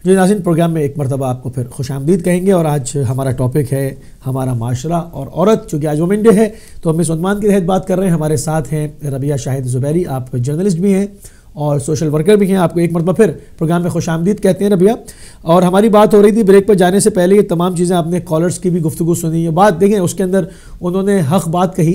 जी नाज़रीन, प्रोग्राम में एक मरतबा आपको फिर खुशामदीद कहेंगे और आज हमारा टॉपिक है हमारा माशरा और औरत, चूँकि आज वुमेन डे है तो हम इस उन्वान के तहत बात कर रहे हैं। हमारे साथ हैं रबिया शाहिद ज़ुबैरी, आप जर्नलिस्ट भी हैं और सोशल वर्कर भी हैं। आपको एक मरतबा फिर प्रोग्राम में खुशामदीद कहते हैं रबिया। और हमारी बात हो रही थी ब्रेक पर जाने से पहले, ये तमाम चीज़ें आपने कॉलर्स की भी गुफ्तगू सुनी है। बात देखें उसके अंदर उन्होंने हक़ बात कही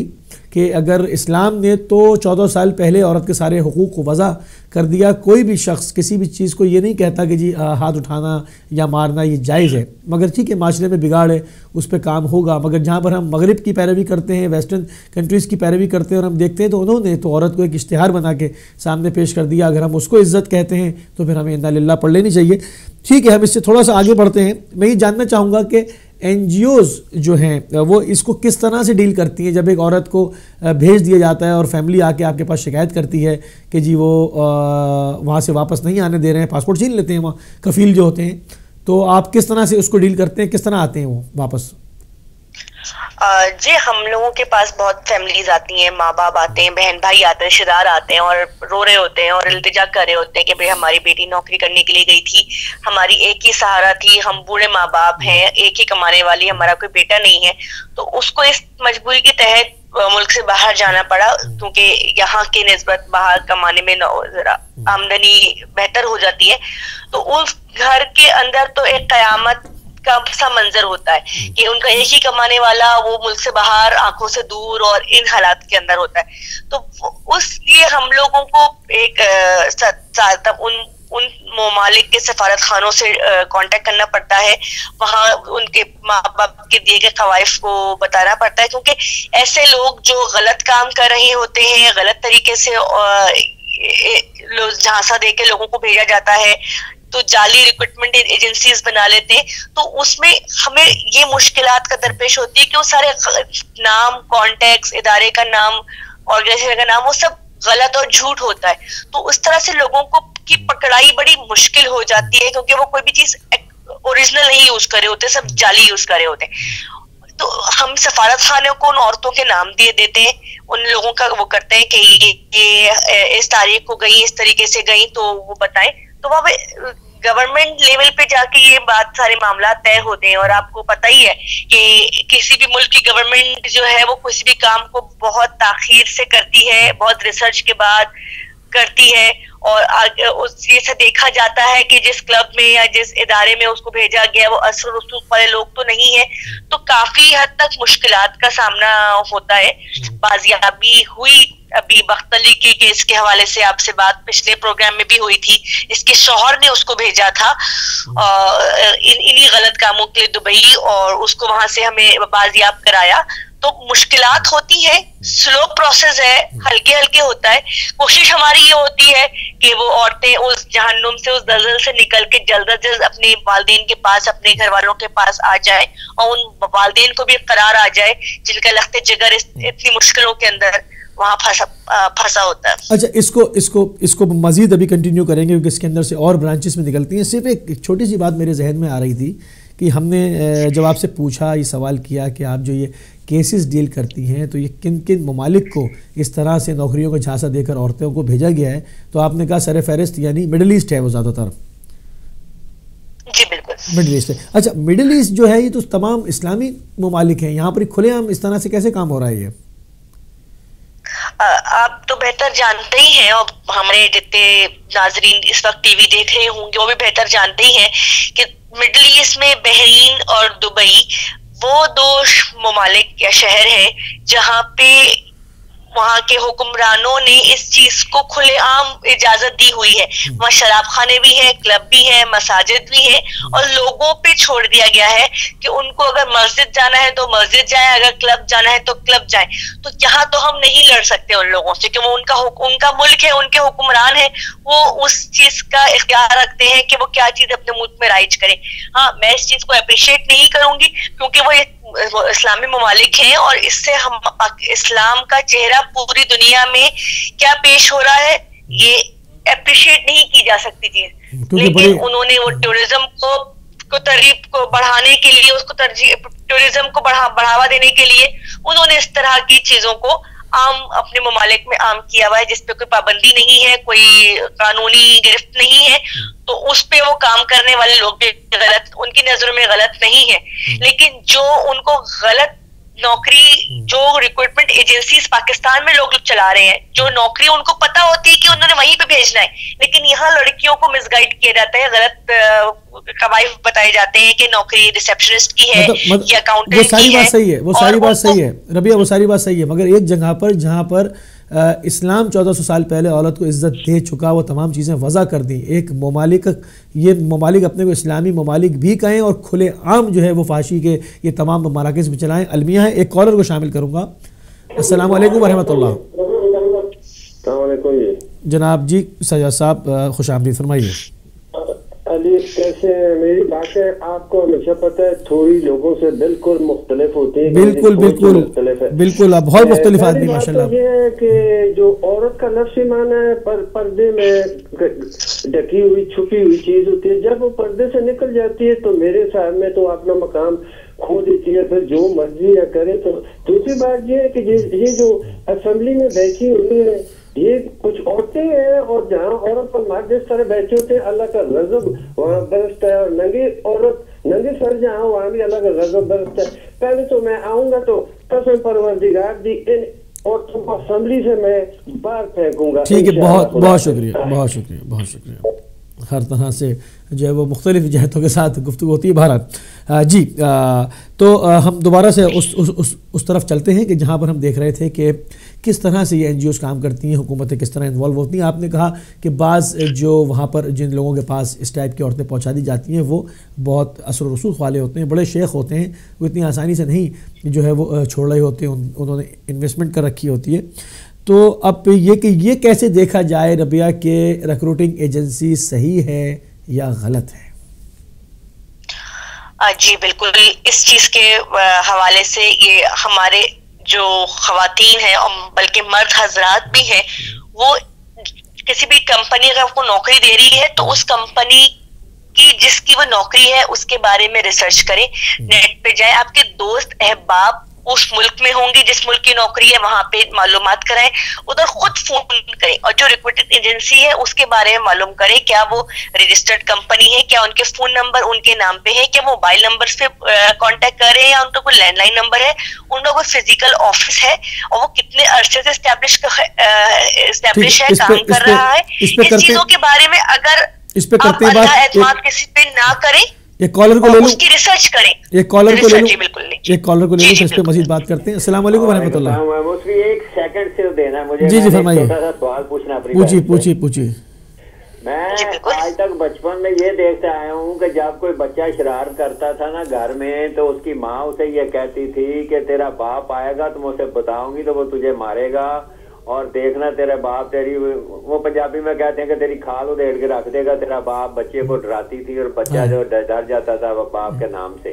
कि अगर इस्लाम ने तो 14 साल पहले औरत के सारे हुकूक़ को वज़ा कर दिया, कोई भी शख्स किसी भी चीज़ को ये नहीं कहता कि जी हाथ उठाना या मारना ये जायज़ है, मगर ठीक है माशरे में बिगाड़ है उस पर काम होगा। मगर जहाँ पर हम मगरिब की पैरवी करते हैं, वेस्टर्न कंट्रीज़ की पैरवी करते हैं और हम देखते हैं तो उन्होंने तो औरत को एक इश्तिहार बना के सामने पेश कर दिया। अगर हम उसको इज़्ज़त कहते हैं तो फिर हमें इन्ना लिल्लाह पढ़ लेनी चाहिए। ठीक है, हम इससे थोड़ा सा आगे बढ़ते हैं। मैं ये जानना चाहूँगा कि NGOs जो हैं वो इसको किस तरह से डील करती हैं जब एक औरत को भेज दिया जाता है और फैमिली आके आपके पास शिकायत करती है कि जी वो वहाँ से वापस नहीं आने दे रहे हैं, पासपोर्ट छीन लेते हैं वहाँ कफील जो होते हैं, तो आप किस तरह से उसको डील करते हैं, किस तरह आते हैं वो वापस? जी, हम लोगों के पास बहुत फैमिलीज आती हैं, माँ बाप आते हैं, बहन भाई आते हैं, रिश्तेदार आते हैं और रो रहे होते हैं और इल्तिजा कर रहे होते हैं कि भाई हमारी बेटी नौकरी करने के लिए गई थी, हमारी एक ही सहारा थी, हम बूढ़े माँ बाप हैं, एक ही कमाने वाली, हमारा कोई बेटा नहीं है। तो उसको इस मजबूरी के तहत मुल्क से बाहर जाना पड़ा, क्योंकि यहाँ की निस्बत बाहर कमाने में जरा आमदनी बेहतर हो जाती है। तो उस घर के अंदर तो एक कयामत का सा मंजर होता है कि उनका एक ही कमाने वाला वो मुल्क से बाहर, आंखों से दूर और इन हालात के अंदर होता है। तो उसलिए हम लोगों को एक उन ममालिक के सफारत खानों से कांटेक्ट करना पड़ता है, वहाँ उनके माँ बाप के दिए गए खवाइफ को बताना पड़ता है, क्योंकि ऐसे लोग जो गलत काम कर रहे होते हैं, गलत तरीके से झांसा दे के लोगों को भेजा जाता है, तो जाली रिक्रूटमेंट एजेंसीज बना लेते हैं। तो उसमें हमें ये मुश्किलात का दरपेश होती है कि वो सारे नाम, कॉन्टेक्ट्स, इदारे का नाम, ऑर्गेनाइजेशन का नाम, वो सब गलत और झूठ होता है। तो उस तरह से लोगों को की पकड़ाई बड़ी मुश्किल हो जाती है, क्योंकि वो कोई भी चीज ओरिजिनल नहीं यूज करे होते, सब जाली यूज करे होते हैं। तो हम सफारत खाने को उन औरतों के नाम दिए देते हैं, उन लोगों का वो करते हैं कि ये इस तारीख को गई, इस तरीके से गई, तो वो बताएं। तो वहाँ गवर्नमेंट लेवल पे जाके ये बात, सारे मामला तय होते हैं। और आपको पता ही है कि किसी भी मुल्क की गवर्नमेंट जो है वो किसी भी काम को बहुत ताखीर से करती है, बहुत रिसर्च के बाद करती है, और ये से देखा जाता है कि जिस क्लब में या जिस इदारे में उसको भेजा गया वो असर रसूख वाले लोग तो नहीं है। तो काफी हद तक मुश्किलात का सामना होता है। बाजियाबी हुई अभी बख्तली के केस के हवाले से, आपसे बात पिछले प्रोग्राम में भी हुई थी, इसके शौहर ने उसको भेजा था इन्हीं गलत कामों के लिए दुबई, और उसको वहां से हमें बाजियाब कराया। तो मुश्किलात होती है, स्लो प्रोसेस है, हल्के हल्के होता है। कोशिश हमारी ये होती है कि वो औरतें उस जहन्नुम से, उस दलदल से निकल के जल्द अज जल्द अपने वालिदैन के पास, अपने घर वालों के पास आ जाए, और उन वालिदैन को भी करार आ जाए जिनका लख्ते जिगर इतनी मुश्किलों के अंदर वहाँ फंसा होता है। अच्छा, इसको मजीद अभी कंटिन्यू करेंगे क्योंकि इसके अंदर से और ब्रांचेस में निकलती हैं। सिर्फ एक छोटी सी बात मेरे जहन में आ रही थी कि हमने जब आपसे पूछा, ये सवाल किया कि आप जो ये केसेस डील करती हैं तो ये किन किन ममालिक को इस तरह से नौकरियों का झांसा देकर औरतों को भेजा गया है, तो आपने कहा सर फहरिस्त यानी मिडिल ईस्ट है वो ज़्यादातर। जी बिल्कुल, मिडिल ईस्ट है। अच्छा, मिडिल ईस्ट जो है ये तो तमाम इस्लामी ममालिक हैं, यहाँ पर खुलेआम इस तरह से कैसे काम हो रहा है ये? आप तो बेहतर जानते ही हैं, और हमारे जितने नाजरीन इस वक्त टीवी देख रहे होंगे वो भी बेहतर जानते ही हैं कि मिडिल ईस्ट में बहरीन और दुबई वो दो ममालिक या शहर हैं जहाँ पे वहाँ के हुक्मरानों ने इस चीज को खुलेआम इजाजत दी हुई है। वहाँ शराब खाने भी हैं, क्लब भी हैं, मसाजिद भी हैं, और लोगों पे छोड़ दिया गया है कि उनको अगर मस्जिद जाना है तो मस्जिद जाए, अगर क्लब जाना है तो क्लब जाए। तो यहाँ तो हम नहीं लड़ सकते उन लोगों से, क्योंकि उनका मुल्क है, उनके हुक्मरान है, वो उस चीज का इख्तियार रखते हैं कि वो क्या चीज अपने मुल्क में राइज करें। हाँ, मैं इस चीज को अप्रिशिएट नहीं करूंगी क्योंकि वो इस्लामी ममालिक हैं, और इससे हम इस्लाम का चेहरा पूरी दुनिया में क्या पेश हो रहा है ये अप्रिशिएट नहीं की जा सकती चीज। लेकिन उन्होंने वो टूरिज्म को तरजीह को बढ़ाने के लिए, उसको टूरिज्म को बढ़ावा देने के लिए उन्होंने इस तरह की चीजों को आम अपने ममालिक में आम किया हुआ है, जिसपे कोई पाबंदी नहीं है, कोई कानूनी गिरफ्त नहीं है, तो उस पे वो काम करने वाले लोग भी गलत, उनकी नजरों में गलत नहीं है। लेकिन जो उनको गलत नौकरी, जो रिक्रूटमेंट एजेंसीज पाकिस्तान में लोग चला रहे हैं, जो नौकरी उनको पता होती है कि उन्होंने वहीं पे भेजना है, लेकिन यहाँ लड़कियों को मिसगाइड किया जाता है, गलत कवायद बताए जाते हैं कि नौकरी रिसेप्शनिस्ट की है या अकाउंटेंट की है। वो सारी बात सही है, वो सारी बात सही है रबिया, वो सारी बात सही है, मगर एक जगह पर जहाँ पर इस्लाम 1400 साल पहले औरत को इज्जत दे चुका, वो तमाम चीज़ें वज़ा कर दी। एक ममालिक, ये ममालिक अपने को इस्लामी ममालिक भी कहें और खुले आम जो है वो फाशी के ये तमाम मराकज़ में चलाएँ। अलमिया है, एक कॉलर को शामिल करूँगा। अस्सलाम वालेकुम वरहमतुल्लाह। जनाब जी सजा साहब खुशामदीद, फरमाइए। अली कैसे हैं? मेरी बातें आपको हमेशा पता है थोड़ी लोगों से बिल्कुल मुख्तलिफ होती है। बिल्कुल बिल्कुल बिल्कुल, आप बहुत मुख्तलिफ आदमी माशाल्लाह। ये है कि जो औरत का नफ्स ईमान है पर्दे में ढकी हुई छुपी हुई चीज होती है, जब वो पर्दे से निकल जाती है तो मेरे हिसाब में तो अपना मकाम खो देती है, फिर जो मर्जी या करे। तो दूसरी बात ये है कि ये जो असेंबली में बैठी हुई है, ये कुछ औरतें हैं, और जहाँ औरत पर मर्द जिस तरह बैठे होते हैं, अल्लाह का गजब वहाँ बरसता है, और नंगे औरत नंगे सर जहाँ वहाँ भी अल्लाह का गजब बरसता है। पहले तो मैं आऊंगा तो कसम परवरदिगार दी इन औरतों को असेंबली से मैं बाहर फेंकूंगा। ठीक है, बहुत बहुत शुक्रिया, बहुत शुक्रिया, बहुत शुक्रिया। हर तरह से जो है वो मुख्तलिफ जहतों के साथ गुफ्तगू होती है। बहरहाल जी, तो हम दोबारा से उस तरफ चलते हैं कि जहाँ पर हम देख रहे थे कि किस तरह से ये NGOs काम करती हैं, हुकूमतें किस तरह इन्वॉल्व होती हैं। आपने कहा कि बाज़ जो वहाँ पर जिन लोगों के पास इस टाइप की औरतें पहुँचा दी जाती हैं वो बहुत असर रसूख वाले होते हैं, बड़े शेख होते हैं, वो इतनी आसानी से नहीं जो है वो छोड़ रहे होते हैं, उन्होंने इन्वेस्टमेंट कर रखी होती है। तो अब ये कैसे देखा जाए रबिया के रिक्रूटिंग एजेंसी सही है या गलत है? जी बिल्कुल, इस चीज के हवाले से ये हमारे जो खवातीन हैं और बल्कि मर्द हजरात भी हैं, वो किसी भी कंपनी अगर आपको नौकरी दे रही है तो उस कंपनी की जिसकी वो नौकरी है उसके बारे में रिसर्च करें, नेट पे जाएं, आपके दोस्त अहबाब उस मुल्क में होंगे जिस मुल्क की नौकरी है, वहां पे मालूमात कराएं, उधर खुद फोन करें, और जो रिक्रूटिंग एजेंसी है उसके बारे में मालूम करें, क्या वो रजिस्टर्ड कंपनी है, क्या उनके फोन नंबर उनके नाम पे है, क्या वो मोबाइल नंबर से कांटेक्ट कर रहे हैं या उनका कोई लैंडलाइन नंबर है, उनका कोई फिजिकल ऑफिस है, और वो कितने अरसे से एस्टैब्लिश है, काम कर रहा है। इस चीजों के बारे में अगर इस पे करते हैं एतमाद किसी पे ना करें, एक कॉलर को ले लूं, उसकी रिसर्च करें, एक कॉलर को ले लूं, बिल्कुल एक कॉलर को ले लूं, फिर इस पे मजीद बात करते हैं। अस्सलाम वालेकुम वरहमतुल्लाह। एक सेकंड से देना मुझे, जी फरमाइए, सवाल पूछना, पूछिए। मैं आज तक बचपन में ये देखते आया हूँ कि जब कोई बच्चा शरारत करता था ना घर में, तो उसकी माँ उसे ये कहती थी कि तेरा बाप आएगा तो मैं उसे बताऊंगी तो वो तुझे मारेगा, और देखना तेरा बाप तेरी, वो पंजाबी में कहते हैं कि तेरी खाल उधेड़ के रख देगा। तेरा बाप बच्चे को डराती थी और बच्चा जो डर जाता था वो बाप के नाम से।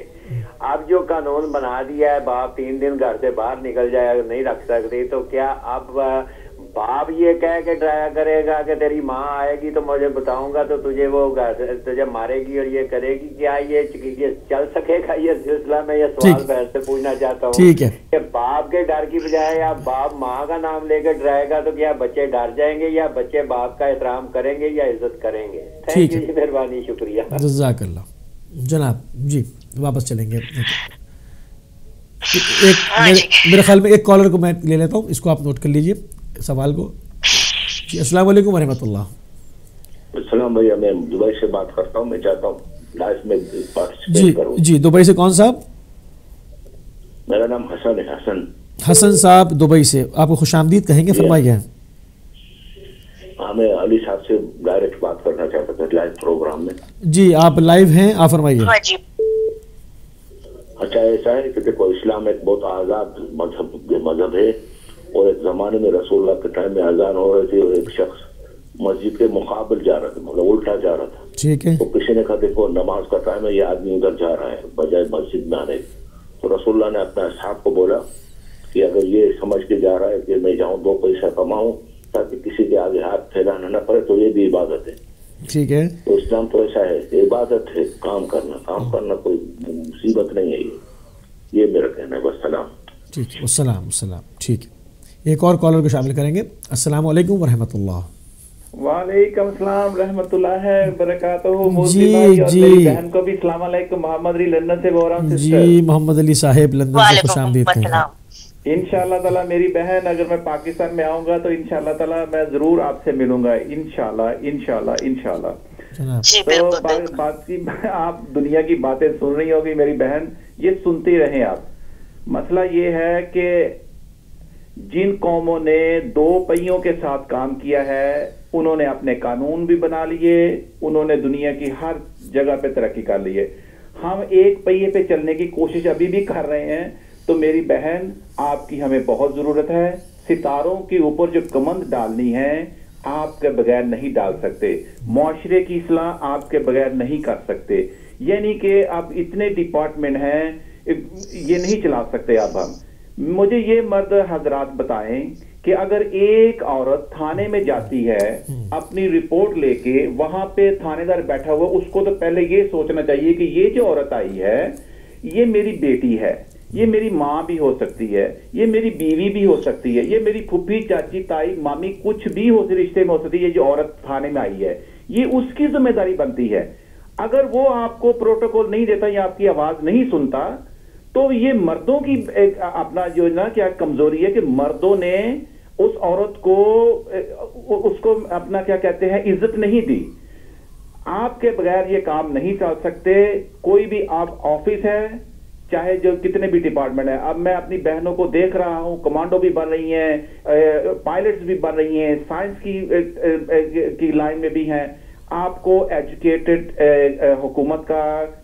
अब जो कानून बना दिया है, बाप 3 दिन घर से बाहर निकल जाए नहीं रख सकती, तो क्या अब बाप ये कह के डराया करेगा कि तेरी माँ आएगी तो मुझे बताऊंगा तो तुझे वो तुझे मारेगी और ये करेगी? क्या ये चल सकेगा ये सिलसिला? मैं ये सवाल बहन से पूछना चाहता हूँ कि बाप के डर की बजाय या बाप माँ का नाम लेकर डराएगा तो क्या बच्चे डर जाएंगे या बच्चे बाप का एहतराम करेंगे या इज्जत करेंगे? थैंक यू जी, मेहरबानी, शुक्रिया, जज़ाकल्लाह। जनाब जी वापस चलेंगे। मेरे ख्याल में एक कॉलर को मैं ले लेता हूँ, इसको आप नोट कर लीजिए सवाल को। जी अस्सलाम वालेकुम वरहमतुल्लाह। अस्सलाम भैया, मैं दुबई से बात करता हूँ, मैं चाहता हूँ लाइफ में पार्टिसिपेट करूं। जी दुबई से कौन साहब? मेरा नाम हसन है। हसन साहब दुबई से, आपको खुशामदीद कहेंगे, फरमाइए। हाँ, मैं अली साहब से डायरेक्ट बात करना चाहता था लाइव प्रोग्राम में। जी आप लाइव हैं, आप फरमाइए। अच्छा, ऐसा है कि देखो इस्लाम एक बहुत आज़ाद मजहब है, और एक जमाने में रसूलुल्लाह के टाइम में अजान हो रही थी और एक शख्स मस्जिद के मुकाबल जा रहा था, मतलब उल्टा जा रहा था। ठीक है। तो किसी ने कहा देखो नमाज का टाइम है, ये आदमी उधर जा रहा है बजाय मस्जिद में आने। तो रसूलुल्लाह ने अपने असहाब को बोला कि अगर ये समझ के जा रहा है कि मैं जाऊँ 2 पैसा कमाऊँ ताकि किसी के आगे हाथ फैलाना न पड़े, तो ये भी इबादत है। ठीक है। तो इस्लाम तो ऐसा है, इबादत है, काम करना कोई मुसीबत नहीं है। ये मेरा कहना है, बस सलाम। ठीक है, सलाम। ठीक है, एक और कॉलर को शामिल करेंगे। अस्सलाम वालेकुम व रहमतुल्लाह। वालेकुम अस्सलाम रहमतुल्लाह बरकातहू। जी जी, मेरी बहन को भी अस्सलाम वालेकुम। मोहम्मद अली लंदन से बोल रहा हूँ। जी मोहम्मद अली साहिब लंदन से खुशामदीद कहेंगे। इंशाअल्लाह ताला मेरी बहन, अगर मैं पाकिस्तान में आऊंगा तो इंशाअल्लाह ताला मैं जरूर आपसे मिलूंगा, इंशाअल्लाह इंशाअल्लाह इंशाअल्लाह। तो बाकी आप दुनिया की बातें सुन रही होगी मेरी बहन, ये सुनती रहें आप। मसला ये है कि जिन कौमों ने दो पहियों के साथ काम किया है उन्होंने अपने कानून भी बना लिए, उन्होंने दुनिया की हर जगह पे तरक्की कर ली है। हम एक पहिए पे चलने की कोशिश अभी भी कर रहे हैं। तो मेरी बहन, आपकी हमें बहुत जरूरत है। सितारों के ऊपर जो कमंद डालनी है आपके बगैर नहीं डाल सकते। मुआशरे की इस्लाह आपके बगैर नहीं कर सकते। यानी कि अब इतने डिपार्टमेंट हैं, ये नहीं चला सकते। अब हम, मुझे ये मर्द हजरात बताएं कि अगर एक औरत थाने में जाती है अपनी रिपोर्ट लेके, वहां पे थानेदार बैठा हुआ, उसको तो पहले ये सोचना चाहिए कि ये जो औरत आई है ये मेरी बेटी है, ये मेरी माँ भी हो सकती है, ये मेरी बीवी भी हो सकती है, ये मेरी फुफी चाची ताई मामी कुछ भी हो रिश्ते में हो सकती है। ये जो औरत थाने में आई है ये उसकी जिम्मेदारी बनती है। अगर वो आपको प्रोटोकॉल नहीं देता या आपकी आवाज नहीं सुनता तो ये मर्दों की अपना जो ना क्या कमजोरी है कि मर्दों ने उस औरत को उसको अपना क्या कहते हैं इज्जत नहीं दी। आपके बगैर ये काम नहीं चल सकते। कोई भी आप ऑफिस है, चाहे जो कितने भी डिपार्टमेंट है। अब मैं अपनी बहनों को देख रहा हूं, कमांडो भी बन रही हैं, पायलट्स भी बन रही हैं, साइंस की लाइन में भी हैं। आपको एजुकेटेड हुकूमत का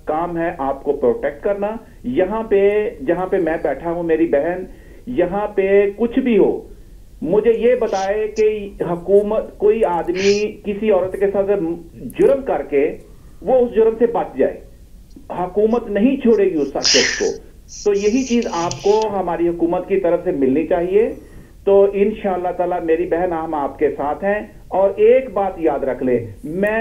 काम है आपको प्रोटेक्ट करना। यहाँ पे जहाँ पे मैं बैठा हूं मेरी बहन, यहाँ पे कुछ भी हो, मुझे ये बताए कि हुकूमत, कोई आदमी किसी औरत के साथ जुर्म करके वो उस जुर्म से बच जाए, हुकूमत नहीं छोड़ेगी उस शख्स को। तो यही चीज आपको हमारी हुकूमत की तरफ से मिलनी चाहिए। तो इंशाअल्लाह ताला मेरी बहन हम आपके साथ हैं। और एक बात याद रख ले, मैं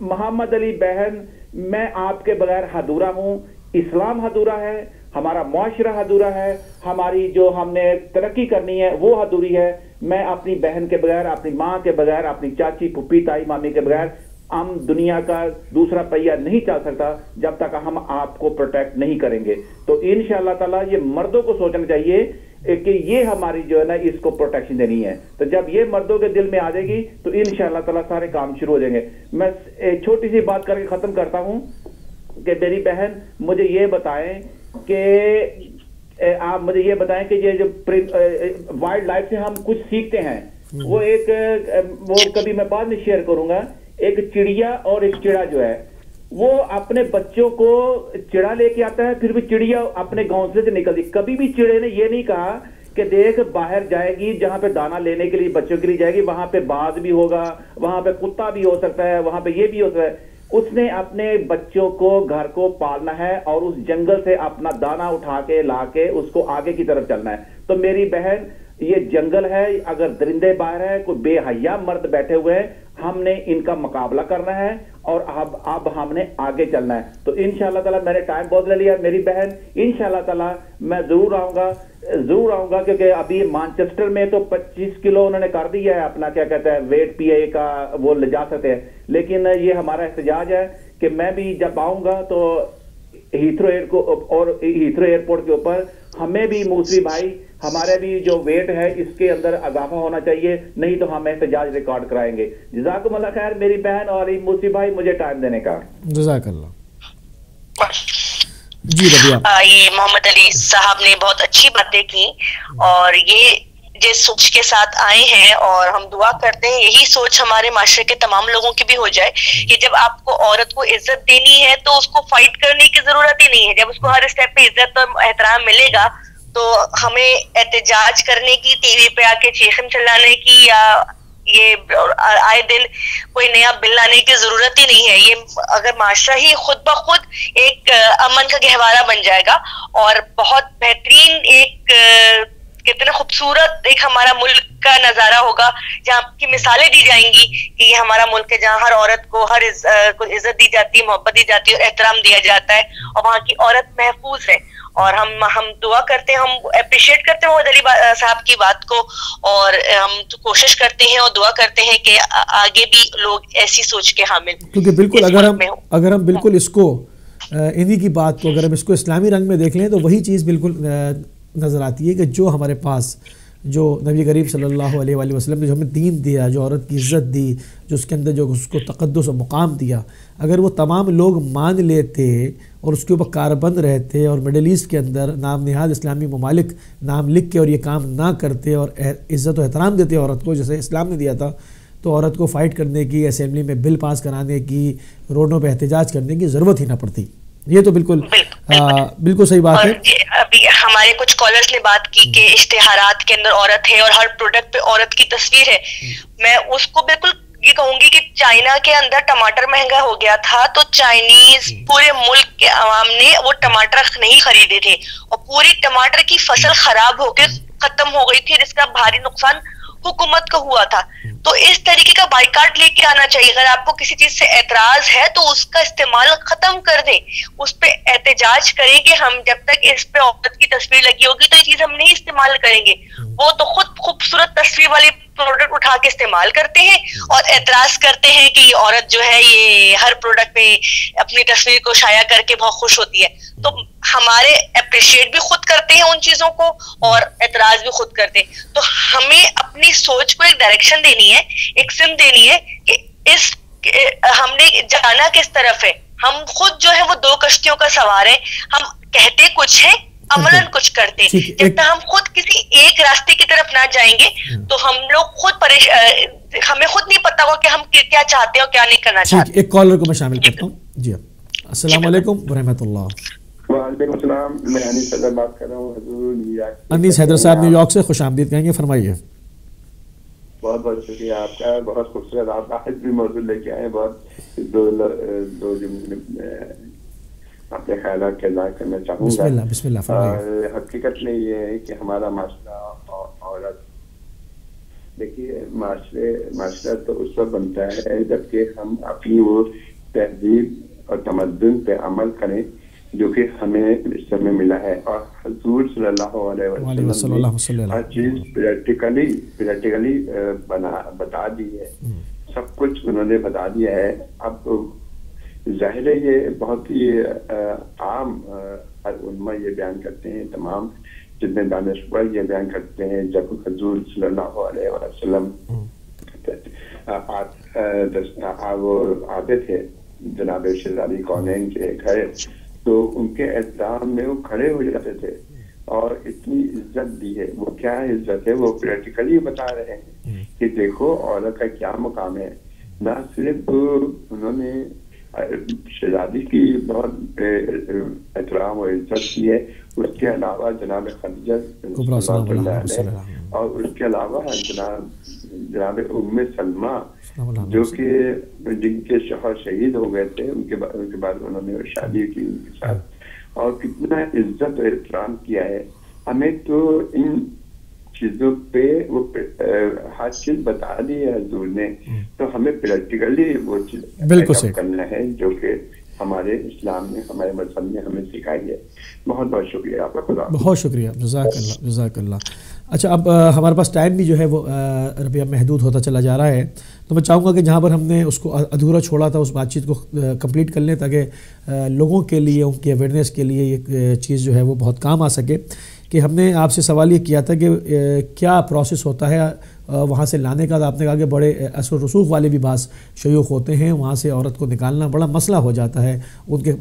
मोहम्मद अली बहन, मैं आपके बगैर अधूरा हूं। इस्लाम अधूरा है, हमारा मुआशरा अधूरा है, हमारी जो हमने तरक्की करनी है वो अधूरी है। मैं अपनी बहन के बगैर, अपनी माँ के बगैर, अपनी चाची फुप्पी ताई मामी के बगैर हम दुनिया का दूसरा पहिया नहीं चल सकता जब तक हम आपको प्रोटेक्ट नहीं करेंगे। तो इंशाअल्लाह ताला ये मर्दों को सोचना चाहिए कि ये हमारी जो है ना इसको प्रोटेक्शन देनी है। तो जब ये मर्दों के दिल में आ जाएगी तो इंशाअल्लाह ताला सारे काम शुरू हो जाएंगे। मैं एक छोटी सी बात करके खत्म करता हूं कि मेरी बहन मुझे ये बताएं कि आप मुझे ये बताएं कि ये जो वाइल्ड लाइफ से हम कुछ सीखते हैं, वो कभी मैं बाद में शेयर करूंगा। एक चिड़िया और एक चिड़ा जो है वो अपने बच्चों को चिड़ा लेके आता है, फिर भी चिड़िया अपने घोंसले से निकलती। कभी भी चिड़े ने ये नहीं कहा कि देख बाहर जाएगी, जहां पे दाना लेने के लिए बच्चों के लिए जाएगी वहां पे बाज भी होगा, वहां पे कुत्ता भी हो सकता है, वहां पे ये भी हो सकता है। उसने अपने बच्चों को घर को पालना है और उस जंगल से अपना दाना उठा के लाके उसको आगे की तरफ चलना है। तो मेरी बहन, ये जंगल है, अगर दरिंदे बाहर है, कोई बेहया मर्द बैठे हुए हैं, हमने इनका मुकाबला करना है और अब हमने आगे चलना है। तो इंशाअल्लाह ताला, मैंने टाइम बहुत ले लिया मेरी बहन, इंशाअल्लाह ताला मैं जरूर आऊंगा क्योंकि अभी मैनचेस्टर में तो 25 किलो उन्होंने कर दिया है अपना क्या कहते हैं वेट पीए का, वो ले जा सकते हैं। लेकिन ये हमारा एहतजाज है कि मैं भी जब आऊंगा तो हीथ्रो एयरपोर्ट के ऊपर हमें भी मूसवी भाई, हमारे भी जो वेट है इसके अंदर इजाफा होना चाहिए, नहीं तो हम एहतजाज रिकॉर्ड कराएंगे। जज़ाकुमुल्लाह खैर मेरी बहन और मूसवी भाई, मुझे टाइम देने का जज़ाकल्लाह। जी रबिया, ये मोहम्मद अली साहब ने बहुत अच्छी बातें की और ये जिस सोच के साथ आए हैं, और हम दुआ करते हैं यही सोच हमारे माशरे के तमाम लोगों की भी हो जाए कि जब आपको औरत को इज्जत देनी है तो उसको फाइट करने की जरूरत ही नहीं है। जब उसको हर स्टेप पे इज्जत और एहतराम मिलेगा तो हमें एहतजाज करने की, टीवी पे आके चीखम चलाने की या ये आए दिन कोई नया बिल लाने की जरूरत ही नहीं है। ये अगर माशरा ही खुद ब खुद एक अमन का गहवारा बन जाएगा और बहुत बेहतरीन एक कितना खूबसूरत एक हमारा मुल्क का नजारा होगा, जहाँ की मिसालें दी जाएंगी कि ये हमारा मुल्क है जहाँ हर औरत को को इज्जत दी जाती है, मोहब्बत दी जाती है और एहतराम दिया जाता है, और वहाँ की औरत महफूज है। और हम दुआ करते हैं, हम अप्रिशिएट करते हैं मोहम्मद अली साहब की बात को, और हम तो कोशिश करते हैं और दुआ करते हैं कि आगे भी लोग ऐसी सोच के हामिल, क्योंकि बिल्कुल अगर हम बिल्कुल इसको इन्हीं की बात को अगर हम इसको इस्लामी रंग में देख लें तो वही चीज़ बिल्कुल नज़र आती है कि जो हमारे पास जो नबी करीम सल्लल्लाहु अलैहि वसल्लम ने जो हमें दीन दिया, जो औरत की इज़्ज़त दी, जो उसके अंदर जो उसको तक़द्दुस और मुकाम दिया, अगर वो तमाम लोग मान लेते और उसके ऊपर कारबंद रहते और मिडल ईस्ट के अंदर नाम नहाद इस्लामी ममालिक नाम लिख के और ये काम ना करते और इज़्ज़त और एहतराम देते औरत को जैसे इस्लाम ने दिया था, तो औरत को फ़ाइट करने की, असेंबली में बिल पास कराने की, रोडों पर एहतजाज करने की ज़रूरत ही ना पड़ती। ये तो बिल्कुल सही बात है। अभी हमारे कुछ कॉलर्स ने बात की कि इश्तिहारात के अंदर औरत है और हर प्रोडक्ट पे औरत की तस्वीर है। मैं उसको बिल्कुल ये कहूंगी कि चाइना के अंदर टमाटर महंगा हो गया था तो चाइनीज पूरे मुल्क के अवाम ने वो टमाटर नहीं खरीदे थे और पूरी टमाटर की फसल खराब होकर खत्म हो गई थी, जिसका भारी नुकसान हुकूमत को हुआ था। तो इस तरीके का बाइकाट लेके आना चाहिए। अगर आपको किसी चीज से एतराज है तो उसका इस्तेमाल खत्म कर दें, उस पे एहतजाज करें कि हम जब तक इस पे औरत की तस्वीर लगी होगी तो ये चीज हम नहीं इस्तेमाल करेंगे। वो तो खुद खूबसूरत तस्वीर वाली प्रोडक्ट उठा के इस्तेमाल करते हैं और एतराज करते हैं कि औरत जो है ये हर प्रोडक्ट में अपनी तस्वीर को शाया करके बहुत खुश होती है। तो हमारे अप्रिशिएट भी खुद करते हैं उन चीजों को और एतराज भी खुद करते हैं। तो हमें अपनी सोच को एक डायरेक्शन देनी है, एक सिम देनी है कि हमने जाना किस तरफ है। हम खुद जो है वो दो कश्तियों का सवार है, हम कहते कुछ है अमलन कुछ करते। जब तक हम खुद किसी एक रास्ते की तरफ ना जाएंगे तो हम लोग खुद हमें खुद नहीं पता होगा कि हम क्या चाहते हैं और क्या नहीं करना चाहते। एक कॉलर को मैं शामिल करता हूँ। जी अस्सलाम वालेकुम व रहमतुल्लाह। वालेकुम सलाम, मैं अनीस हैदर बात कर रहा हूँ हुजूर। अनीस हैदर साहब न्यूयॉर्क से खुशामदीद कहेंगे, फरमाइए। बहुत बहुत शुक्रिया आपका, बहुत खूबसूरत आप आज भी मौजूद लेके आए। बहुत दो अपने ख्यालात के इज़हार करना चाहूँगा। बिस्मिल्लाह। हकीकत में ये है कि हमारा माशरा औरत, देखिए माशरा तो उस वक्त बनता है जबकि हम अपनी वो तहजीब और तमद्दुन पे अमल करें जो कि हमें इस समय मिला है। और हुजूर सल्लल्लाहु अलैहि वसल्लम हर चीज प्रैक्टिकली बता दी है, सब कुछ उन्होंने बता दिया है। अब जाहिर है ये बहुत ही आम हर उम्मा ये बयान करते हैं, तमाम जितने दानिशवर ये बयान करते हैं जब हुजूर सल्लल्लाहु अलैहि वसल्लम वो आते थे जनाब शहजादी कौनैन के घर, तो उनके एहतराम में वो खड़े हो जाते थे और इतनी इज्जत दी है। वो क्या इज्जत है वो प्रैक्टिकली बता रहे हैं कि देखो औरत का क्या मुकाम है। ना सिर्फ उन्होंने शहजादी की बहुत एहतराम और इज्जत की है, उसके अलावा जनाब खदीजा और उसके अलावा जनाब उम्मे सलमा जो कि जिनके शौहर शहीद हो गए थे, उनके बाद उन्होंने शादी की उनके साथ, और कितना इज्जत और एहतराम किया है। हमें तो इन चीजों पे वो हर चीज बता दी है हुजूर ने, तो हमें प्रैक्टिकली वो चीज करना है जो कि हमारे इस्लाम ने, हमारे मजहब ने हमें सिखाई है। बहुत बहुत शुक्रिया आपका, खुदा बहुत शुक्रिया, जज़ाकल्लाह। अच्छा, अब हमारे पास टाइम भी जो है वो रबिया महदूद होता चला जा रहा है, तो मैं चाहूँगा कि जहाँ पर हमने उसको अधूरा छोड़ा था उस बातचीत को कंप्लीट कर लें ताकि लोगों के लिए, उनकी अवेयरनेस के लिए ये चीज़ जो है वो बहुत काम आ सके। कि हमने आपसे सवाल ये किया था कि क्या प्रोसेस होता है वहाँ से लाने का। आपने कहा कि बड़े असर रसूख वाले भी बास शयूख होते हैं, वहाँ से औरत को निकालना बड़ा मसला हो जाता है, उनके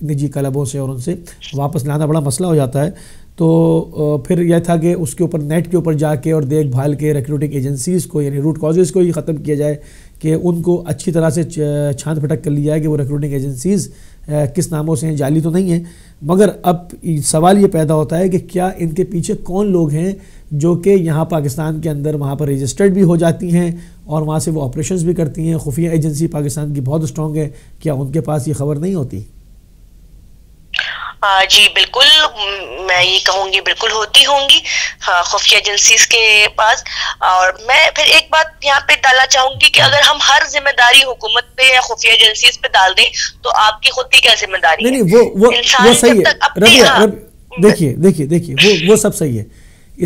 निजी क्लबों से और उनसे वापस लाना बड़ा मसला हो जाता है। तो फिर यह था कि उसके ऊपर नेट के ऊपर जाके और देखभाल के रिक्रूटिंग एजेंसीज़ को, यानी रूट कॉजेज़ को ही ख़त्म किया जाए कि उनको अच्छी तरह से छांट फटक कर लिया जाए कि वो रिक्रूटिंग एजेंसीज़ किस नामों से हैं, जाली तो नहीं है। मगर अब सवाल ये पैदा होता है कि क्या इनके पीछे कौन लोग हैं जो कि यहाँ पाकिस्तान के अंदर वहाँ पर रजिस्टर्ड भी हो जाती हैं और वहाँ से वो ऑपरेशंस भी करती हैं। खुफिया एजेंसी पाकिस्तान की बहुत स्ट्रॉन्ग है, क्या उनके पास ये खबर नहीं होती? जी बिल्कुल, मैं ये कहूंगी बिल्कुल होती होंगी खुफिया एजेंसीज के पास। और मैं फिर एक बात यहाँ पे डालना चाहूंगी कि अगर हम हर जिम्मेदारी हुकूमत पे या खुफिया एजेंसीज पे डाल दें तो आपकी खुद की क्या जिम्मेदारी है? नहीं वो सही है। देखिए वो सब सही है।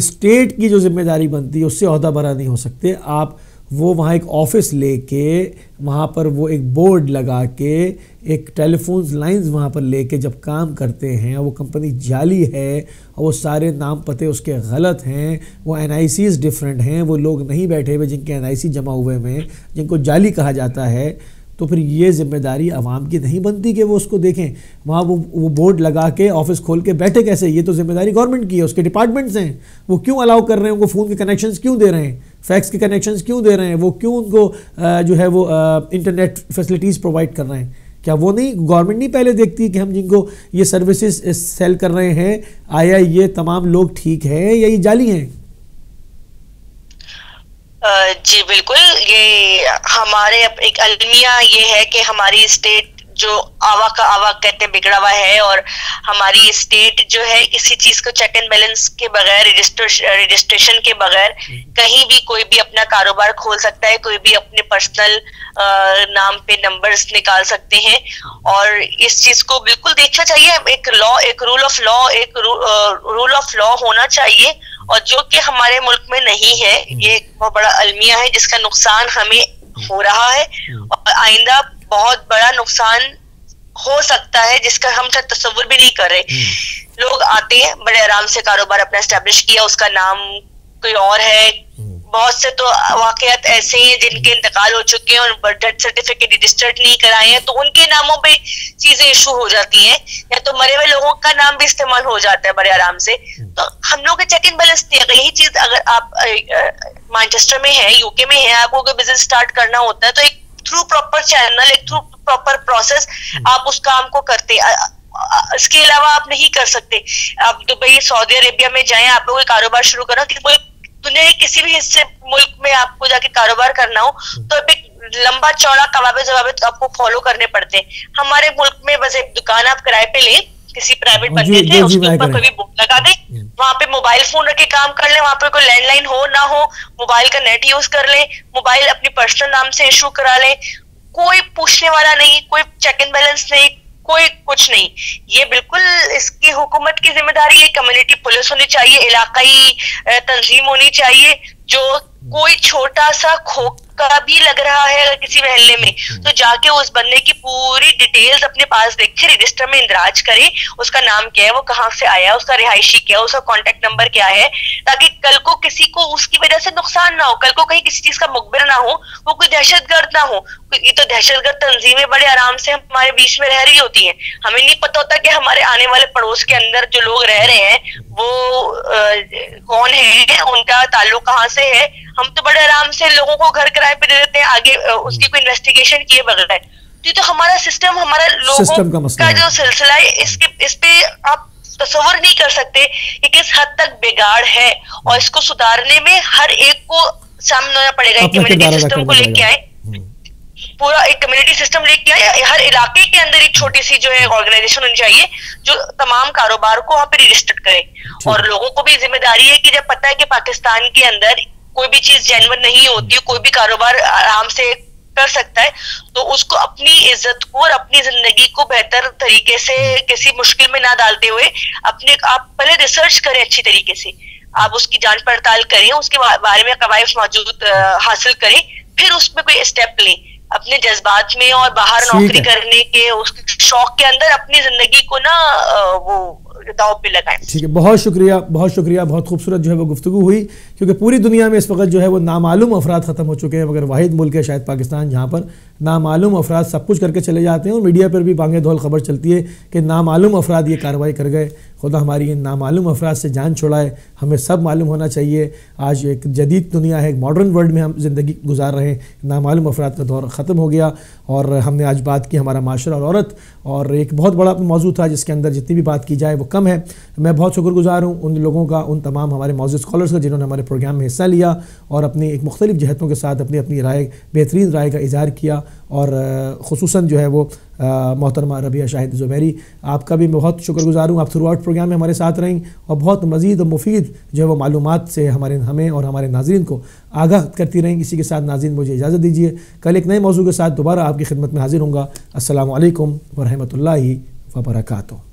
स्टेट की जो जिम्मेदारी बनती है उससे ओहदा बरा नहीं हो सकते आप। वो वहाँ एक ऑफिस लेके वहाँ पर वो एक बोर्ड लगा के एक टेलीफोन लाइंस वहाँ पर लेके जब काम करते हैं, वो कंपनी जाली है और वो सारे नाम पते उसके गलत हैं, वो NICs डिफरेंट हैं, वो लोग नहीं बैठे हुए जिनके NIC जमा हुए हैं, जिनको जाली कहा जाता है, तो फिर ये जिम्मेदारी आवाम की नहीं बनती कि वो उसको देखें। वहाँ वो बोर्ड लगा के ऑफिस खोल के बैठे कैसे? ये तो जिम्मेदारी गवर्नमेंट की है, उसके डिपार्टमेंट्स हैं। वो क्यों अलाउ कर रहे हैं? उनको फ़ोन के कनेक्शंस क्यों दे रहे हैं? फैक्स के कनेक्शंस क्यों दे रहे हैं? वो क्यों उनको जो है वो इंटरनेट फैसिलिटीज़ प्रोवाइड कर रहे हैं? क्या वो नहीं, गवर्नमेंट नहीं पहले देखती कि हम जिनको ये सर्विसेज सेल कर रहे हैं, आया ये तमाम लोग ठीक है या ये जाली हैं? जी बिल्कुल, ये हमारे एक अलमिया ये है कि हमारी स्टेट जो आवा का आवा कहते हैं बिगड़ा हुआ है, और हमारी स्टेट जो है किसी चीज को चेक एंड बैलेंस के बगैर, रजिस्ट्रेशन के बगैर कहीं भी कोई भी अपना कारोबार खोल सकता है, कोई भी अपने पर्सनल नाम पे नंबर्स निकाल सकते हैं। और इस चीज को बिल्कुल देखना चाहिए। एक लॉ, एक रूल ऑफ लॉ, एक रूल ऑफ लॉ होना चाहिए, और जो कि हमारे मुल्क में नहीं है। ये एक बहुत बड़ा अलमिया है जिसका नुकसान हमें हो रहा है, और आइंदा बहुत बड़ा नुकसान हो सकता है जिसका हम शायद तस्वुर भी नहीं कर रहे। लोग आते हैं, बड़े आराम से कारोबार अपना एस्टेब्लिश किया, उसका नाम कोई और है। बहुत से तो वाकयात ऐसे हैं जिनके इंतकाल हो चुके हैं और डेथ सर्टिफिकेट रजिस्टर्ड नहीं कराए हैं, तो उनके नामों पे चीजें इशू हो जाती हैं, या तो मरे हुए लोगों का नाम भी इस्तेमाल हो जाता है बड़े आराम से। तो हम लोग के चेक एंड बैलेंस नहीं है। यही चीज अगर आप मैनचेस्टर में है, यूके में है, आपको कोई बिजनेस स्टार्ट करना होता है तो एक थ्रू प्रॉपर चैनल, एक थ्रू प्रॉपर प्रोसेस आप उस काम को करते। इसके अलावा आप नहीं कर सकते। आप दुबई, सऊदी अरेबिया में जाएं, आप लोग कारोबार शुरू करो, कि दुनिया के किसी भी हिस्से मुल्क में आपको जाके कारोबार करना हो तो एक लंबा चौड़ा कवायद जवाबित आपको फॉलो करने पड़ते हैं। हमारे मुल्क में बस एक दुकान आप किराए पे लें किसी प्राइवेट बंदे से, उसके ऊपर कोई बोर्ड लगा दे, वहां पे मोबाइल फोन रख के काम कर ले, वहां पे कोई लैंडलाइन हो ना हो, मोबाइल का नेट यूज कर ले, मोबाइल अपनी पर्सनल नाम से इशू करा ले, कोई पूछने वाला नहीं, कोई चेक एंड बैलेंस नहीं, कोई कुछ नहीं। ये बिल्कुल इसकी हुकूमत की जिम्मेदारी है। कम्युनिटी पुलिस होनी चाहिए, इलाकाई तंजीम होनी चाहिए, जो कोई छोटा सा खोखा भी लग रहा है अगर किसी महल्ले में, तो जाके उस बंदे की पूरी डिटेल्स अपने पास देखे, रजिस्टर में इंदराज करे, उसका नाम क्या है, वो कहाँ से आया, उसका रिहायशी क्या है, उसका कॉन्टेक्ट नंबर क्या है, ताकि कल को किसी को उसकी वजह से नुकसान ना हो, कल को कहीं किसी चीज का मुखबिर ना हो, वो कोई दहशतगर्द ना हो। ये तो दहशतगर्द तंजीमें बड़े आराम से हमारे बीच में रह रही होती हैं, हमें नहीं पता होता कि हमारे आने वाले पड़ोस के अंदर जो लोग रह रहे हैं वो कौन है, उनका ताल्लुक कहाँ से है। हम तो बड़े आराम से लोगों को घर किराए पे दे देते हैं आगे उसकी कोई इन्वेस्टिगेशन किए बगैर। तो हमारा सिस्टम, हमारा लोगों का जो सिलसिला है, इस पे आप तस्वर नहीं कर सकते कि किस हद तक बिगाड़ है, और इसको सुधारने में हर एक को सामने आना पड़ेगा। कम्युनिटी सिस्टम को लेके आए, पूरा एक कम्युनिटी सिस्टम लेके आए, हर इलाके के अंदर एक छोटी सी जो है ऑर्गेनाइजेशन होनी चाहिए जो तमाम कारोबार को वहां पे रजिस्टर करे। और लोगों को भी जिम्मेदारी है कि जब पता है कि पाकिस्तान के अंदर कोई भी चीज जेन्युइन नहीं होती, कोई भी कारोबार आराम से कर सकता है, तो उसको अपनी इज्जत को और अपनी जिंदगी को बेहतर तरीके से किसी मुश्किल में ना डालते हुए आप पहले रिसर्च करें अच्छी तरीके से, आप उसकी जांच पड़ताल करें, उसके बारे में कवायद मौजूद हासिल करें, फिर उसमें कोई स्टेप लें। अपने जज्बात में और बाहर नौकरी करने के उस शौक के अंदर अपनी जिंदगी को ना वो दाव पे लगाएं। ठीक है, बहुत शुक्रिया, बहुत शुक्रिया। बहुत खूबसूरत जो है वो गुफ्तगू हुई, क्योंकि पूरी दुनिया में इस वक्त जो है वो नामालूम अफराद ख़त्म हो चुके हैं, मगर वाहिद मुल्क है शायद पाकिस्तान जहाँ पर नामालूम अफराद सब कुछ करके चले जाते हैं, और मीडिया पर भी बांगे धौल खबर चलती है कि नामालूम अफराद ये कार्रवाई कर गए। खुदा हमारी इन नामालूम अफराद से जान छुड़ाए। हमें सब मालूम होना चाहिए, आज एक जदीद दुनिया है, एक मॉडर्न वर्ल्ड में हम ज़िंदगी गुजार रहे हैं, नामालूम अफराद का दौर ख़त्म हो गया। और हमने आज बात की हमारा माशरा और औरत, और एक बहुत बड़ा मौजू था जिसके अंदर जितनी भी बात की जाए वो कम है। मैं बहुत शुक्रगुजार हूँ उन लोगों का, उन तमाम हमारे मौजूद स्कॉलर्स का जिन्होंने हमारे प्रोग्राम में हिस्सा लिया और अपनी एक मुख्तलिफ जहतों के साथ अपनी अपनी राय, बेहतरीन राय का इजहार किया। और ख़ुसूसन जो है वो मोहतरमा रबिया शाहिद ज़ुबैरी, आपका भी मैं बहुत शुक्रगुज़ार हूँ। आप थ्रू आउट प्रोग्राम में हमारे साथ रहें और बहुत मज़ीद और मुफीद जो है वो मालूमात से हमें और हमारे नाज़रीन को आगाह करती रहें। इसी के साथ नाज़रीन मुझे इजाज़त दीजिए, कल एक नए मौजू के साथ दोबारा आपकी खिदमत में हाजिर होऊंगा। अस्सलामु अलैकुम व रहमतुल्लाहि व बरकातुहू।